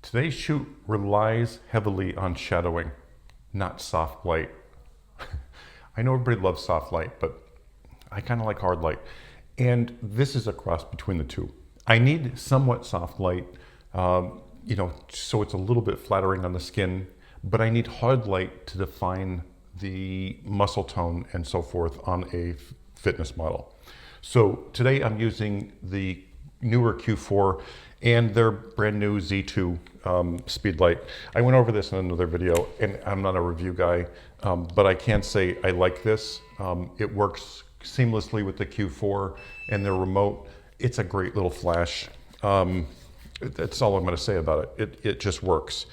Today's shoot relies heavily on shadowing, not soft light. I know everybody loves soft light, but I kind of like hard light. And this is a cross between the two. I need somewhat soft light, so it's a little bit flattering on the skin, but I need hard light to define the muscle tone and so forth on a fitness model. So today I'm using the newer Q4 and their brand new Z2 Speedlight. I went over this in another video, and I'm not a review guy, but I can say I like this. It works seamlessly with the Q4 and their remote. It's a great little flash. That's all I'm going to say about it. It just works.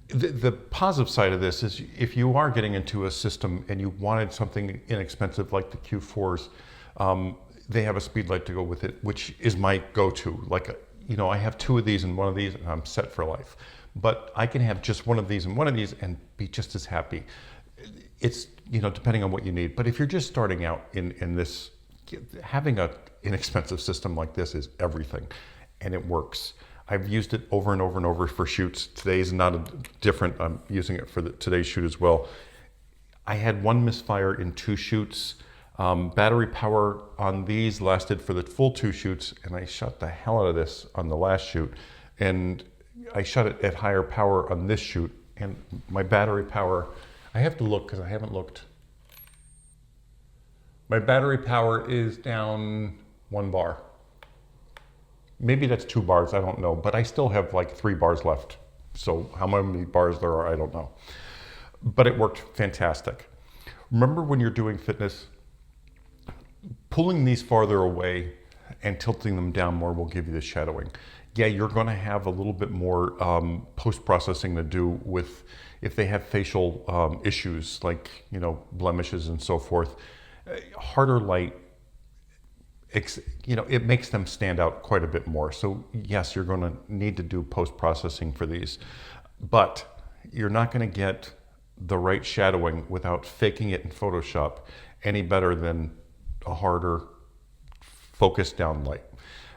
The positive side of this is if you are getting into a system and you wanted something inexpensive like the Q4s, they have a Speedlight to go with it, which is my go-to. I have two of these and one of these, and I'm set for life. But I can have just one of these and one of these and be just as happy. It's, depending on what you need. But if you're just starting out in this, having an inexpensive system like this is everything, and it works. I've used it over and over and over for shoots. Today's not different. I'm using it for today's shoot as well. I had one misfire in 2 shoots. Battery power on these lasted for the full 2 shoots, and I shot the hell out of this on the last shoot. And I shot it at higher power on this shoot, and my battery power, I have to look because I haven't looked. My battery power is down 1 bar. Maybe that's 2 bars, I don't know, but I still have like 3 bars left. So how many bars there are, I don't know. But it worked fantastic. Remember when you're doing fitness, pulling these farther away and tilting them down more will give you the shadowing. Yeah, you're going to have a little bit more post-processing to do with if they have facial issues like, blemishes and so forth. Harder light, it makes them stand out quite a bit more. So yes, you're going to need to do post-processing for these, but you're not going to get the right shadowing without faking it in Photoshop any better than a harder focused down light.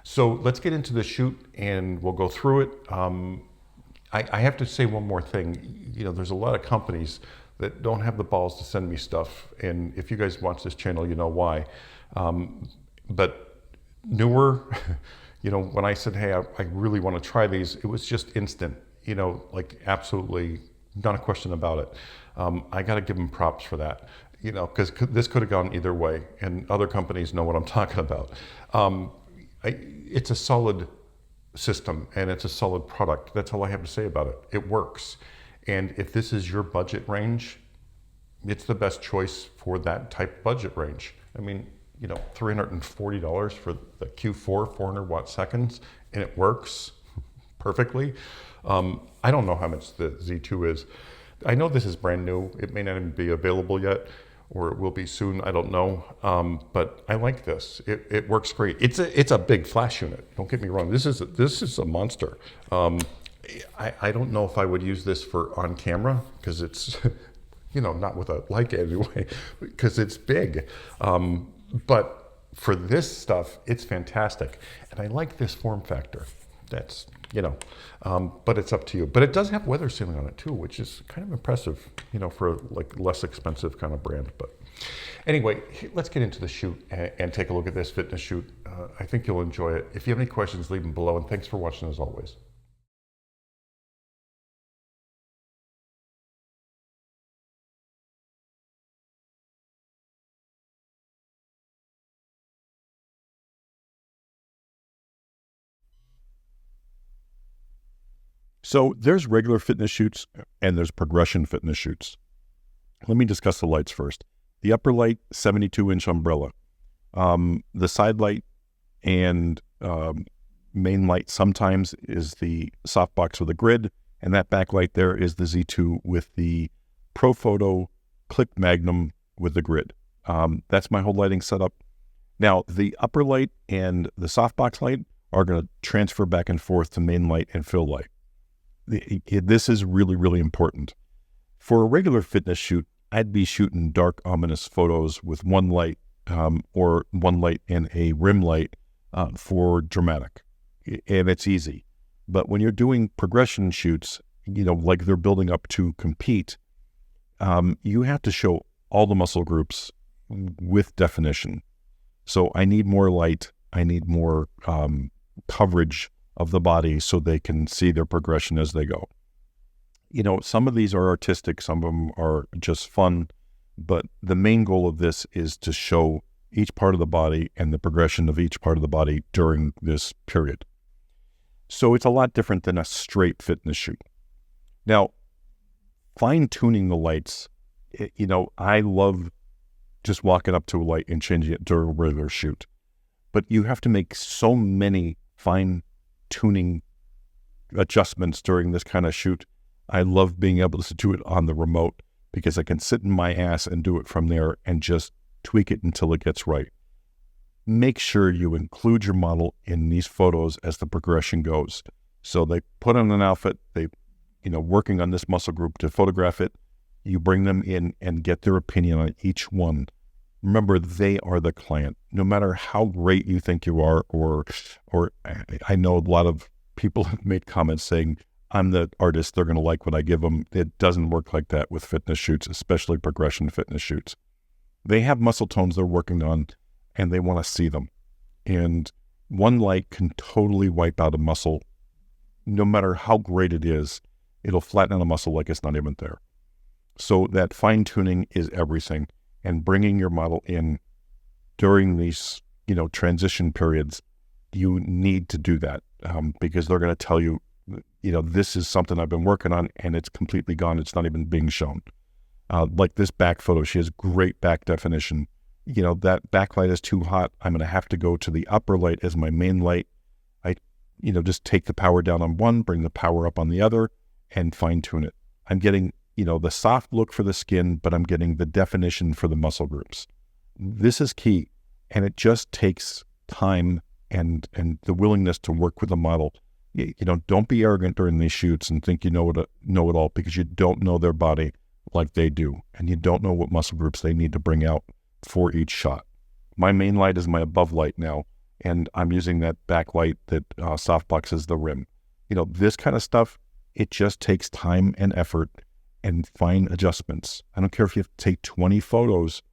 So let's get into the shoot and we'll go through it. I have to say one more thing. There's a lot of companies that don't have the balls to send me stuff. And if you guys watch this channel, you know why. But newer, when I said, hey, I really want to try these, it was just instant, absolutely not a question about it. I got to give them props for that. Because this could have gone either way, and other companies know what I'm talking about. It's a solid system, and it's a solid product. That's all I have to say about it. It works. And if this is your budget range, it's the best choice for that type budget range. I mean, $340 for the Q4 400 watt seconds, and it works perfectly. I don't know how much the Z2 is. I know this is brand new. It may not even be available yet, or it will be soon, I don't know. But I like this. It works great. It's a big flash unit. Don't get me wrong. This is a monster. I don't know if I would use this for on camera because it's, not with a Leica anyway, because it's big. But for this stuff, it's fantastic. And I like this form factor. That's, but it's up to you. But it does have weather sealing on it too, which is kind of impressive, for like less expensive kind of brand. But anyway, let's get into the shoot and take a look at this fitness shoot. I think you'll enjoy it. If you have any questions, leave them below. And thanks for watching as always. So there's regular fitness shoots and there's progression fitness shoots. Let me discuss the lights first. The upper light, 72-inch umbrella. The side light and main light sometimes is the softbox with a grid, and that backlight there is the Z2 with the ProPhoto Click Magnum with the grid. That's my whole lighting setup. Now, the upper light and the softbox light are going to transfer back and forth to main light and fill light. This is really, really important. For a regular fitness shoot, I'd be shooting dark, ominous photos with one light or one light and a rim light for dramatic. And it's easy. But when you're doing progression shoots, like they're building up to compete, you have to show all the muscle groups with definition. So I need more light. I need more coverage of the body so they can see their progression as they go. Some of these are artistic, some of them are just fun, but the main goal of this is to show each part of the body and the progression of each part of the body during this period. So it's a lot different than a straight fitness shoot. Now, fine-tuning the lights, I love just walking up to a light and changing it during a regular shoot. But you have to make so many fine-tuning adjustments during this kind of shoot. I love being able to do it on the remote because I can sit in my ass and do it from there and just tweak it until it gets right. Make sure you include your model in these photos as the progression goes. So they put on an outfit, they, working on this muscle group to photograph it. You bring them in and get their opinion on each one. Remember, they are the client. No matter how great you think you are, or I know a lot of people have made comments saying, I'm the artist, they're going to like what I give them. It doesn't work like that with fitness shoots, especially progression fitness shoots. They have muscle tones they're working on, and they want to see them. And one light can totally wipe out a muscle. No matter how great it is, it'll flatten out a muscle like it's not even there. So that fine-tuning is everything. And bringing your model in during these, transition periods, you need to do that because they're going to tell you, this is something I've been working on and it's completely gone. It's not even being shown. Like this back photo, she has great back definition. That backlight is too hot. I'm going to have to go to the upper light as my main light. I, just take the power down on one, bring the power up on the other, and fine tune it. I'm getting, the soft look for the skin, but I'm getting the definition for the muscle groups. This is key. And it just takes time and the willingness to work with the model. Don't be arrogant during these shoots and think know it all, because you don't know their body like they do, and you don't know what muscle groups they need to bring out for each shot. My main light is my above light now, and I'm using that backlight that softboxes the rim. This kind of stuff, it just takes time and effort and fine adjustments. I don't care if you have to take 20 photos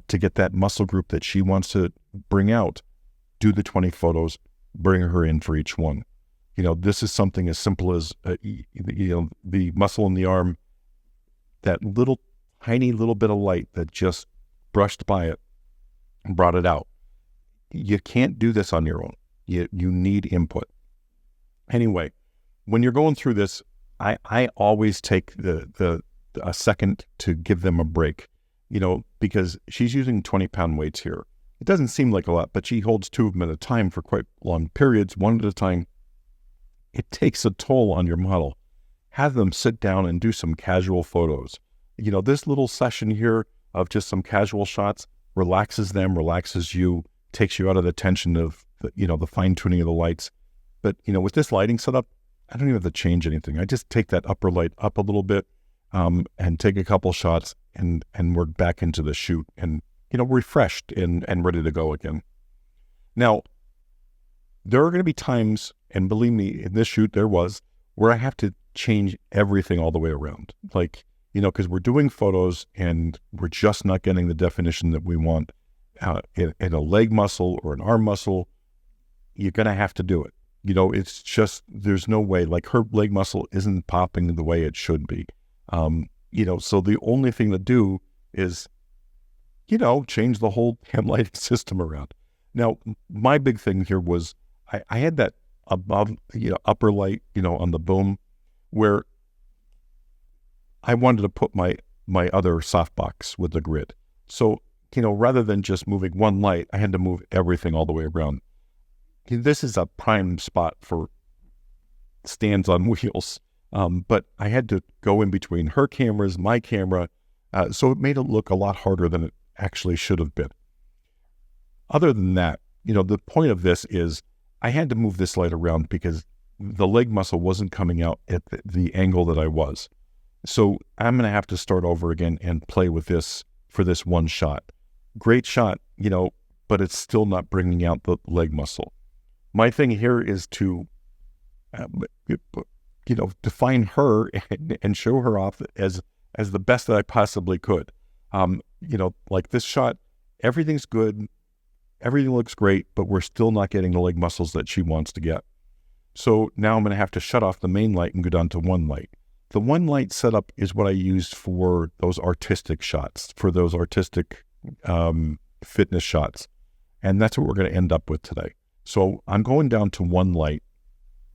to get that muscle group that she wants to bring out. Do the 20 photos, bring her in for each one. This is something as simple as, the muscle in the arm, that little tiny little bit of light that just brushed by it and brought it out. You can't do this on your own. You need input. Anyway, when you're going through this, I always take a second to give them a break, because she's using 20-pound weights here. It doesn't seem like a lot, but she holds two of them at a time for quite long periods, one at a time. It takes a toll on your model. Have them sit down and do some casual photos. This little session here of just some casual shots relaxes them, relaxes you, takes you out of the tension of the fine tuning of the lights. But with this lighting setup, I don't even have to change anything. I just take that upper light up a little bit and take a couple shots and we're back into the shoot and refreshed and ready to go again. Now, there are going to be times, and believe me, in this shoot there was, where I have to change everything all the way around. Like, because we're doing photos and we're just not getting the definition that we want in a leg muscle or an arm muscle. You're going to have to do it. It's just, there's no way, like her leg muscle isn't popping the way it should be. So the only thing to do is, change the whole damn lighting system around. Now, my big thing here was I had that above, upper light, on the boom, where I wanted to put my other softbox with the grid. So, rather than just moving one light, I had to move everything all the way around. This is a prime spot for stands on wheels. But I had to go in between her cameras, my camera, so it made it look a lot harder than it actually should have been. Other than that, the point of this is I had to move this light around because the leg muscle wasn't coming out at the angle that I was. So I'm going to have to start over again and play with this for this one shot. Great shot, but it's still not bringing out the leg muscle. My thing here is to define her and show her off as the best that I possibly could. Like this shot, everything's good, everything looks great, but we're still not getting the leg muscles that she wants to get. So now I'm going to have to shut off the main light and go down to one light. The one light setup is what I used for those artistic shots, for those artistic fitness shots. And that's what we're going to end up with today. So I'm going down to one light.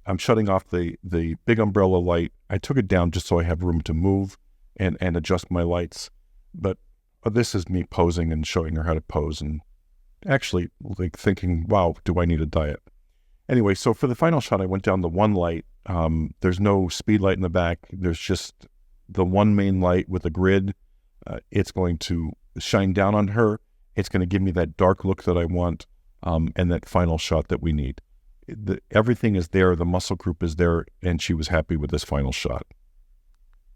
I'm shutting off the big umbrella light. I took it down just so I have room to move and adjust my lights. But this is me posing and showing her how to pose and actually like thinking, wow, do I need a diet? Anyway, so for the final shot, I went down to one light. There's no speed light in the back. There's just the one main light with a grid. It's going to shine down on her. It's going to give me that dark look that I want, and that final shot that we need. Everything is there. The muscle group is there, and she was happy with this final shot.